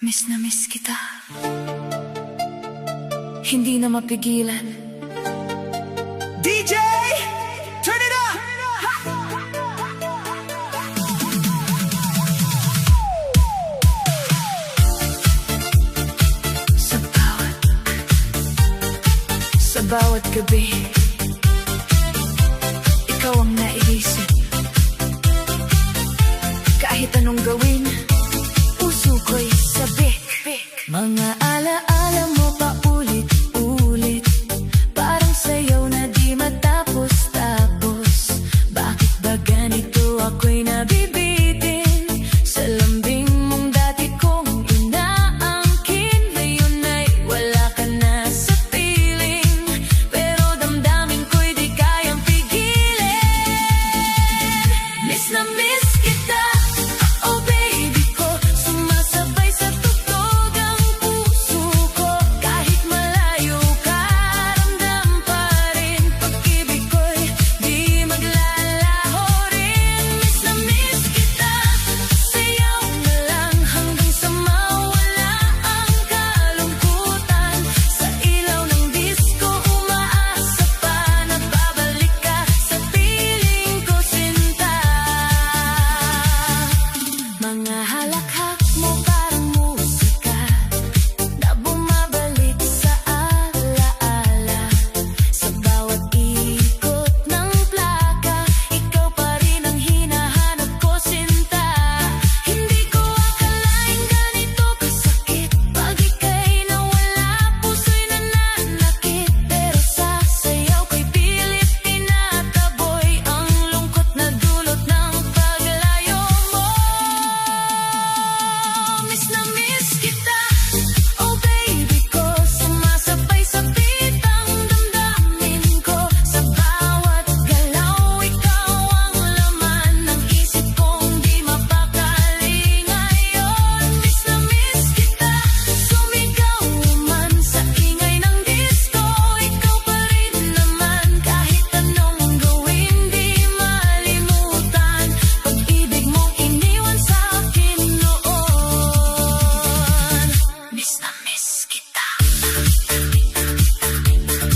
Miss na miss kita, hindi na mapigilan. DJ, turn it up! Sa bawat gabi, ikaw ang naiisip. Kahit anong gawin, puso ko'y sabik. Mga alaala mo pa ulit-ulit, parang sayaw na di matapos-tapos. Bakit ba ganito ako'y nabibitin? Sa lambing mong dati kong inaangkin, ngayon ay wala ka na sa piling. Pero damdamin ko'y di kayang pigilin. Miss na miss kita, oh baby ko, sumasabay sa tugtog ang puso ko. Kahit malayo ka, ramdam pa rin, pag-ibig ko'y di maglalaho rin. Miss na miss kita, sayaw na lang hanggang sa mawala ang kalungkutan. Sa ilaw ng disco, umaasa pa na babalik ka sa piling ko, sinta. Mga halakhak mo parang musika na bumabalik sa alaala. Sa bawat ikot ng plaka, ikaw pa rin ang hinahanap ko, sinta. Hindi ko akalain ganito kasakit, pag ika'y nawala, puso'y nananakit. Pero sa sayaw ko'y pilit tinataboy ang lungkot na dulot ng paglayo mo. Miss na miss kita, oh baby ko, sumasabay sa bitang damdamin ko. Sa bawat galaw, ikaw ang laman ng isip kong di mapakali ngayon. Miss na miss kita, sumigaw man sa ingay ng disco, ikaw pa rin naman. Kahit anong gawin, di malimutan pag-ibig mong iniwan sa akin noon. Miss na miss kita,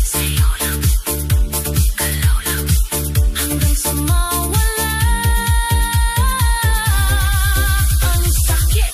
sayo lang, galaw lang, hanggang sa mawala ang sakit.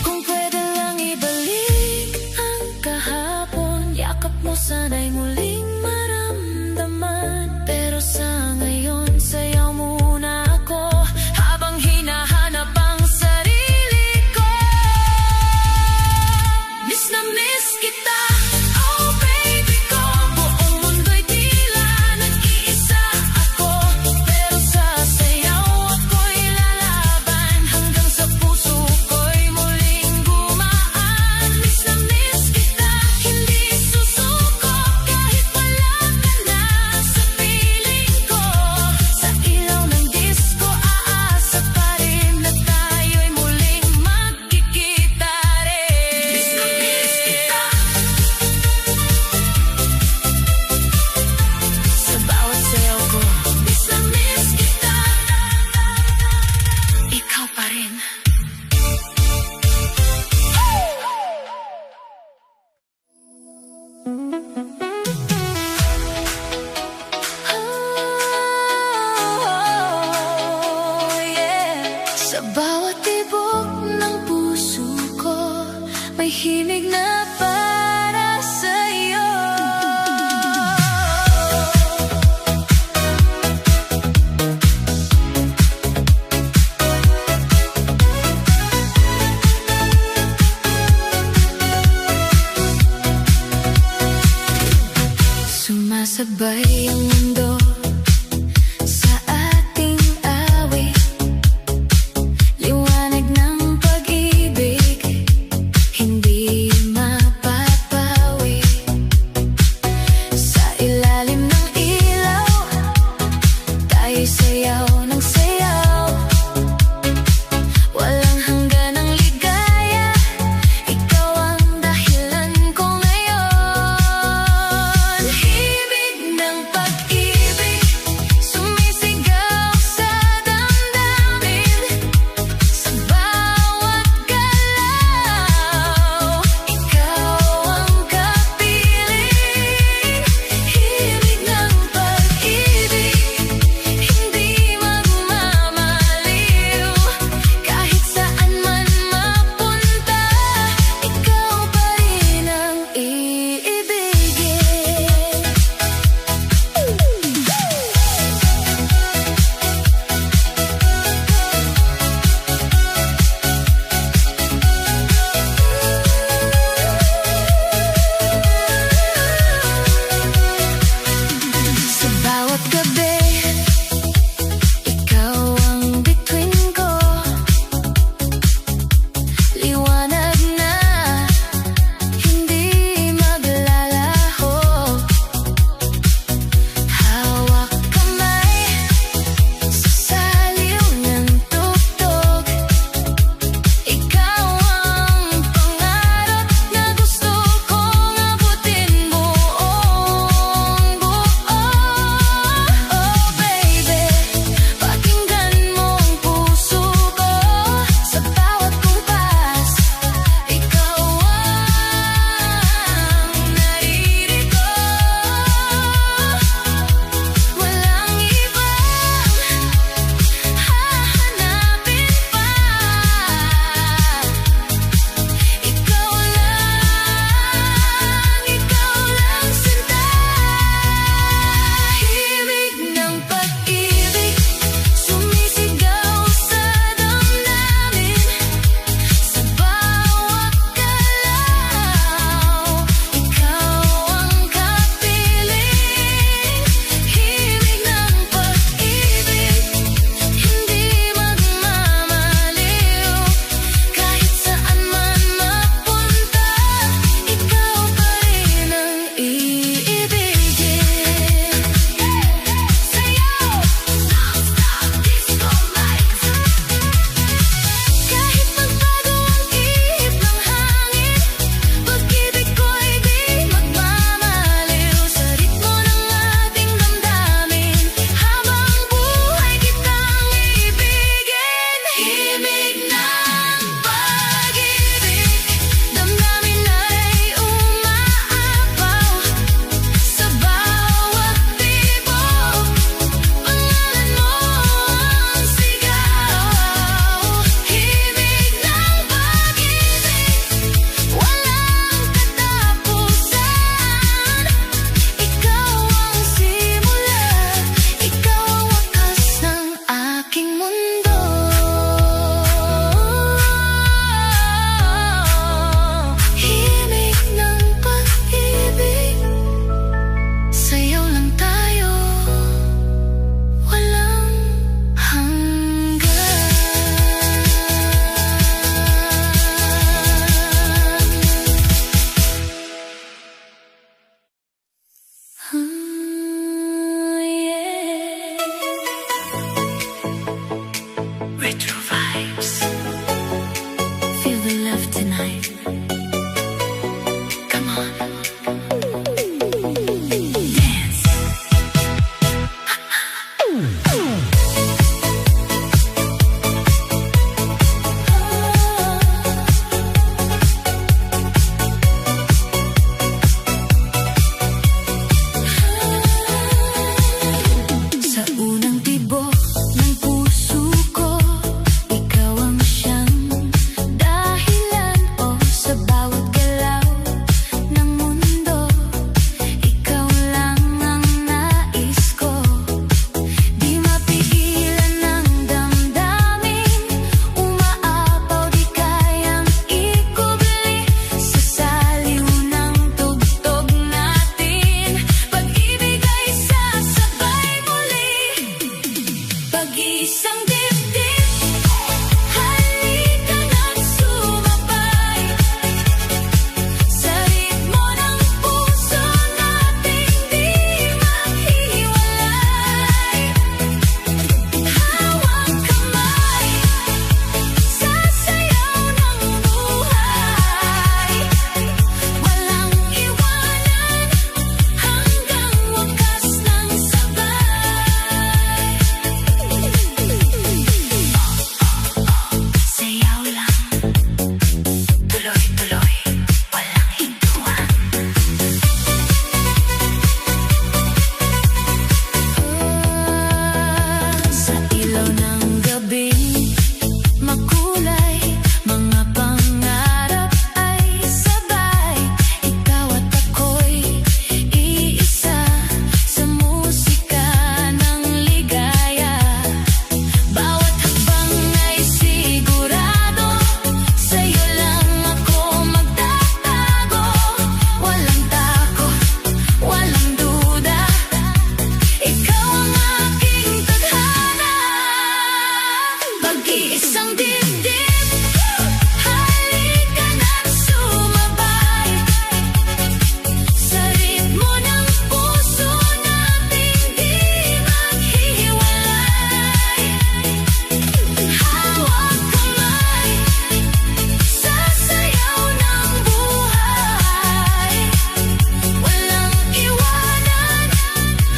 Kung pwede lang ibalik ang kahapon, yakap mo sana'y muling maramdaman. Pero sa ngayon, sayaw muna ako habang hinahanap ang sarili ko. Miss na miss kita, oh baby ko, buong mundo'y tila nag-iisa ako. Pero sa sayaw ako'y lalaban hanggang sa puso ko'y muling gumaan. Miss na miss kita, hindi susuko kahit wala ka na sa piling ko. Sa ilaw ng disco, aasa pa rin na tayo'y muling magkikita rin. Miss na miss kita, sa bawat sayaw ko. Miss na miss kita, ikaw pa rin. Oh, yeah. Sa bawat tibok ng puso ko, may himig na para sa'yo. Sumasabay ang mundo sa ating awit, liwanag ng pag-ibig, hindi mapapawi. Sa ilalim ng ilaw, tayo'y sayaw ng sayaw. Walang hanggan ang ligaya. feel the love tonight. Come on. Dance. Sa unang tibok ng puso ko, ikaw ang siyang dahilan, o sa bawat galaw ng mundo, ikaw lang ang nais ko. Di mapigilan ng damdamin, umaapaw di kayang ikubli, sa saliw ng tugtog natin, pag-ibig ay sasabay muli. Pag-iisang dibdib, halika na't sumabay, sa ritmo ng puso nating di maghiwalay. Hawak kamay, sasayaw ng buhay, walang iwanan, hanggang wakas ng sabay. Sayaw lang, tuloy-tuloy, walang hintuan. Sa ilaw ng gabi, makulay, mga pangarap ay sabay. Ikaw at ako'y iisa, sa musika ng ligaya. Bawat hakbang ay sigurado, sa'yo lang ako magtatago. Walang takot, walang duda, ikaw ang aking tadhana. Pag-iisang dibdib, halika na't sumabay, sa ritmo ng puso nating di maghihiwalay. Hawak kamay, sasayaw ng buhay, walang iwanan,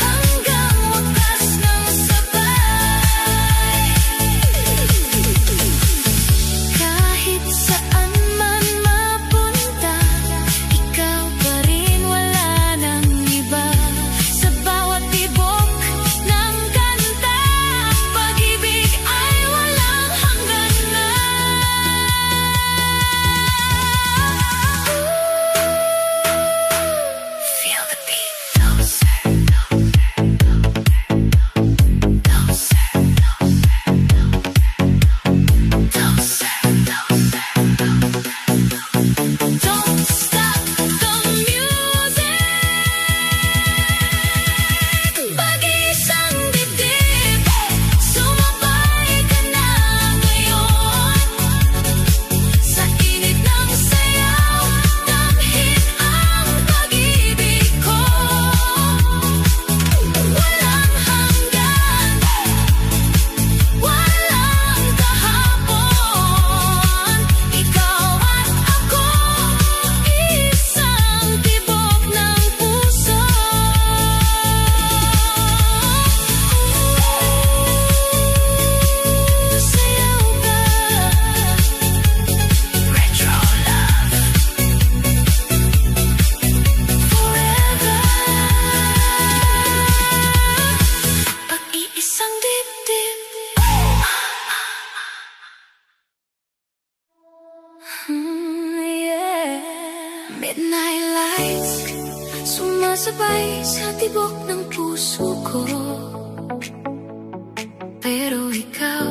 hanggang wakas ng sabay. Kahit saan man mapunta, ikaw pa rin, wala nang iba. Sa bawat tibok ng kanta, pag-ibig ay walang hangganan. Feel the beat, closer, don't stop the music. Pag-iisang dibdib, sumabay ka na ngayon, sa init ng sayaw, damhin ang pag-ibig ko. Walang hanggan, walang kahapon, ikaw at ako, isang tibok ng puso. Sayaw ka, retro love, forever. Pag-iisang dibdib. Yeah. Midnight lights, sumasabay sa tibok ng puso ko. Pero ikaw,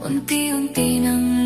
unti-unti nang